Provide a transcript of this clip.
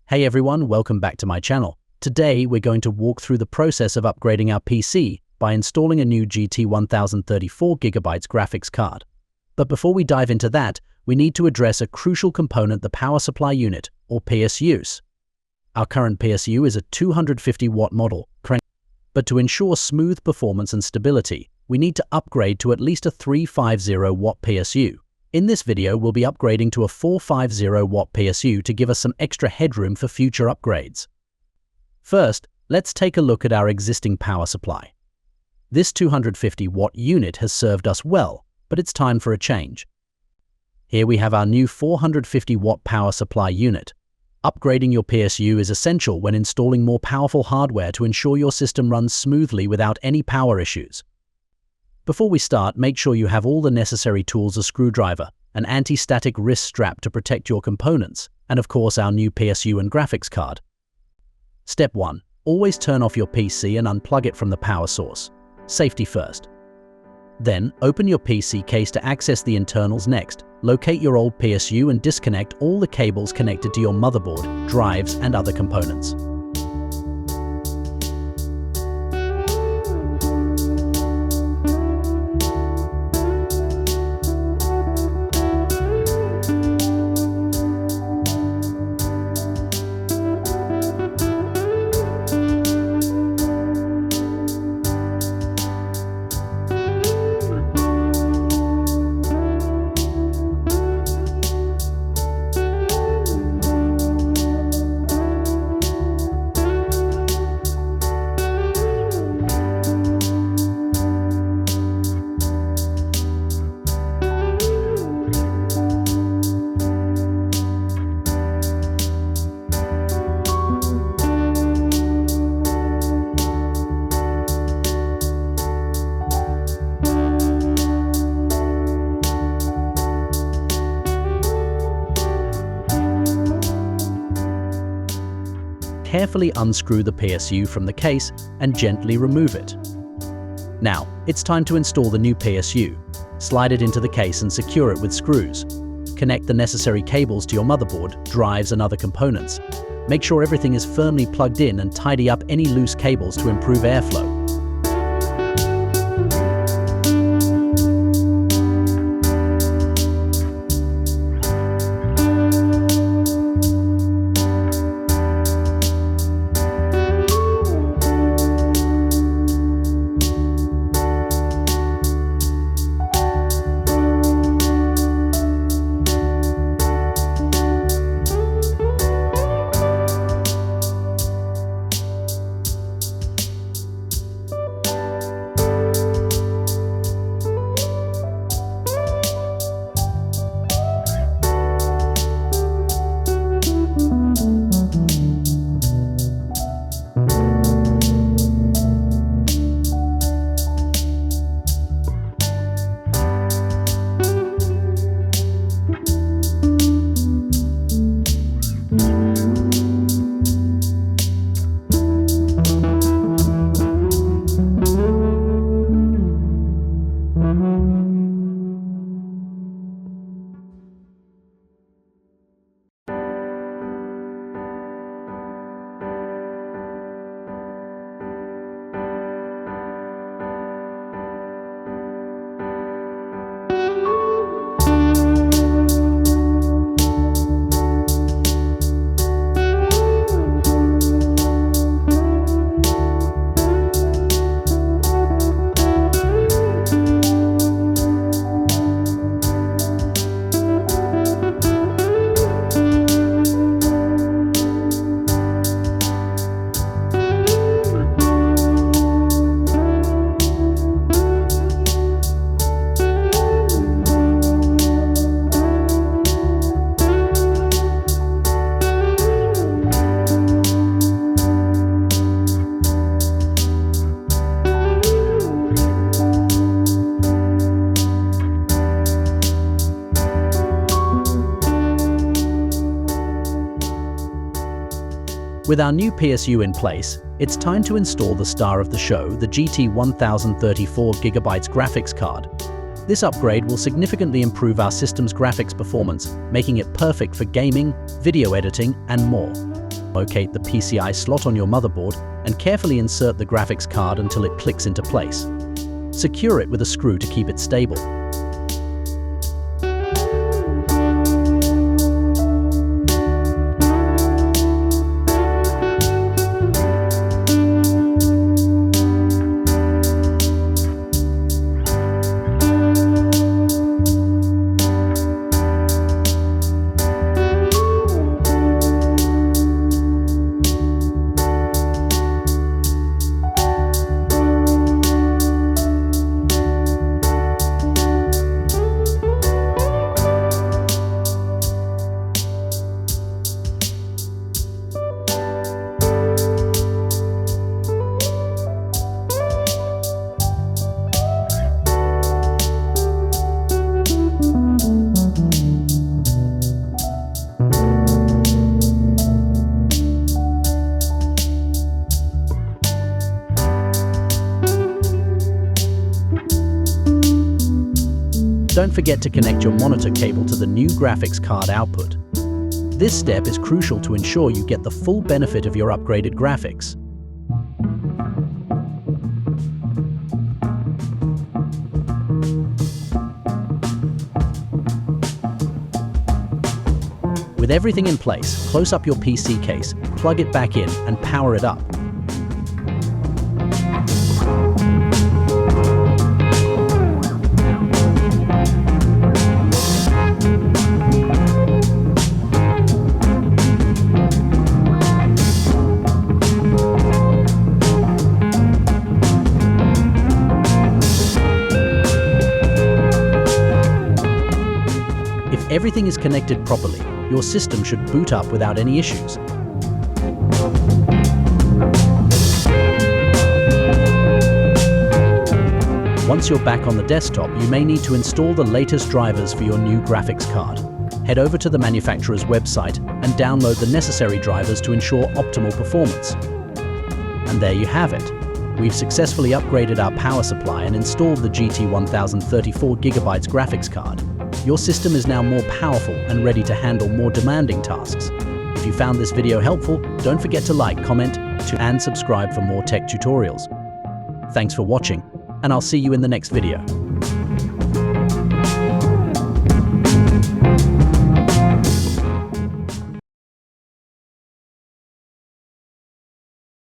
Hey everyone, welcome back to my channel. Today we're going to walk through the process of upgrading our PC by installing a new GT 1034GB graphics card. But before we dive into that, we need to address a crucial component, the power supply unit, or PSUs. Our current PSU is a 250-watt model, but to ensure smooth performance and stability, we need to upgrade to at least a 350-watt PSU. In this video, we'll be upgrading to a 450-watt PSU to give us some extra headroom for future upgrades. First, let's take a look at our existing power supply. This 250-watt unit has served us well, but it's time for a change. Here we have our new 450-watt power supply unit. Upgrading your PSU is essential when installing more powerful hardware to ensure your system runs smoothly without any power issues. Before we start, make sure you have all the necessary tools: a screwdriver, an anti-static wrist strap to protect your components, and of course our new PSU and graphics card. Step 1. Always turn off your PC and unplug it from the power source. Safety first. Then, open your PC case to access the internals. Next, locate your old PSU and disconnect all the cables connected to your motherboard, drives, and other components. Carefully unscrew the PSU from the case and gently remove it. Now, it's time to install the new PSU. Slide it into the case and secure it with screws. Connect the necessary cables to your motherboard, drives, and other components. Make sure everything is firmly plugged in and tidy up any loose cables to improve airflow. With our new PSU in place, it's time to install the star of the show, the GT 1034GB graphics card. This upgrade will significantly improve our system's graphics performance, making it perfect for gaming, video editing, and more. Locate the PCI slot on your motherboard and carefully insert the graphics card until it clicks into place. Secure it with a screw to keep it stable. Don't forget to connect your monitor cable to the new graphics card output. This step is crucial to ensure you get the full benefit of your upgraded graphics. With everything in place, close up your PC case, plug it back in, and power it up. If everything is connected properly, your system should boot up without any issues. Once you're back on the desktop, you may need to install the latest drivers for your new graphics card. Head over to the manufacturer's website and download the necessary drivers to ensure optimal performance. And there you have it. We've successfully upgraded our power supply and installed the GT1034 GB graphics card. Your system is now more powerful and ready to handle more demanding tasks. If you found this video helpful, don't forget to like, comment, and subscribe for more tech tutorials. Thanks for watching, and I'll see you in the next video.